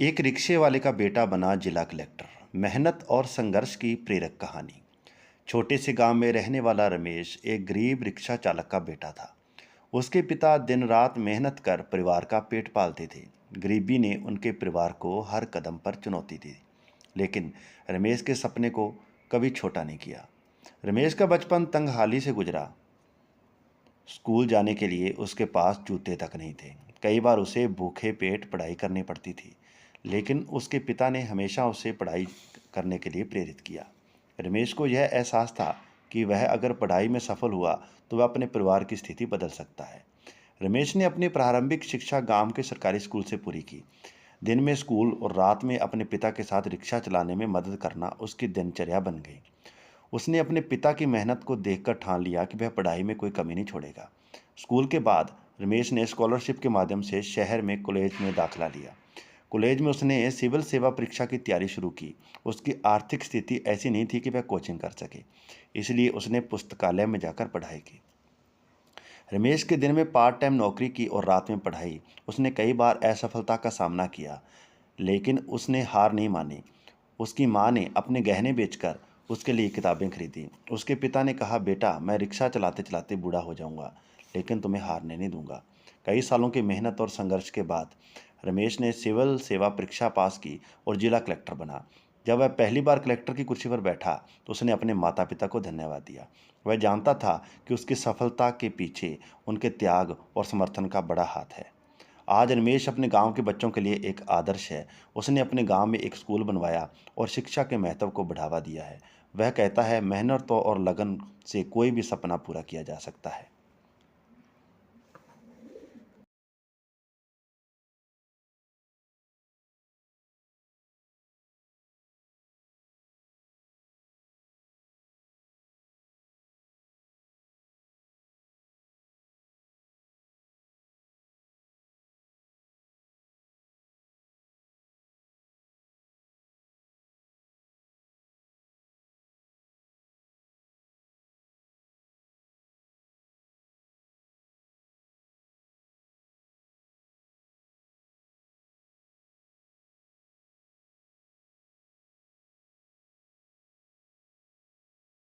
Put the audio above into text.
एक रिक्शे वाले का बेटा बना जिला कलेक्टर। मेहनत और संघर्ष की प्रेरक कहानी। छोटे से गांव में रहने वाला रमेश एक गरीब रिक्शा चालक का बेटा था। उसके पिता दिन रात मेहनत कर परिवार का पेट पालते थे। गरीबी ने उनके परिवार को हर कदम पर चुनौती दी, लेकिन रमेश के सपने को कभी छोटा नहीं किया। रमेश का बचपन तंगहाली से गुजरा। स्कूल जाने के लिए उसके पास जूते तक नहीं थे। कई बार उसे भूखे पेट पढ़ाई करनी पड़ती थी, लेकिन उसके पिता ने हमेशा उसे पढ़ाई करने के लिए प्रेरित किया। रमेश को यह एहसास था कि वह अगर पढ़ाई में सफल हुआ तो वह अपने परिवार की स्थिति बदल सकता है। रमेश ने अपनी प्रारंभिक शिक्षा गांव के सरकारी स्कूल से पूरी की। दिन में स्कूल और रात में अपने पिता के साथ रिक्शा चलाने में मदद करना उसकी दिनचर्या बन गई। उसने अपने पिता की मेहनत को देखकर ठान लिया कि वह पढ़ाई में कोई कमी नहीं छोड़ेगा। स्कूल के बाद रमेश ने स्कॉलरशिप के माध्यम से शहर में कॉलेज में दाखिला लिया। कॉलेज में उसने सिविल सेवा परीक्षा की तैयारी शुरू की। उसकी आर्थिक स्थिति ऐसी नहीं थी कि वह कोचिंग कर सके, इसलिए उसने पुस्तकालय में जाकर पढ़ाई की। रमेश के दिन में पार्ट टाइम नौकरी की और रात में पढ़ाई। उसने कई बार असफलता का सामना किया, लेकिन उसने हार नहीं मानी। उसकी माँ ने अपने गहने बेचकर उसके लिए किताबें खरीदी। उसके पिता ने कहा, बेटा मैं रिक्शा चलाते चलाते बूढ़ा हो जाऊंगा, लेकिन तुम्हें हारने नहीं दूंगा। कई सालों की मेहनत और संघर्ष के बाद रमेश ने सिविल सेवा परीक्षा पास की और जिला कलेक्टर बना। जब वह पहली बार कलेक्टर की कुर्सी पर बैठा तो उसने अपने माता पिता को धन्यवाद दिया। वह जानता था कि उसकी सफलता के पीछे उनके त्याग और समर्थन का बड़ा हाथ है। आज रमेश अपने गांव के बच्चों के लिए एक आदर्श है। उसने अपने गांव में एक स्कूल बनवाया और शिक्षा के महत्व को बढ़ावा दिया है। वह कहता है, मेहनत और लगन से कोई भी सपना पूरा किया जा सकता है।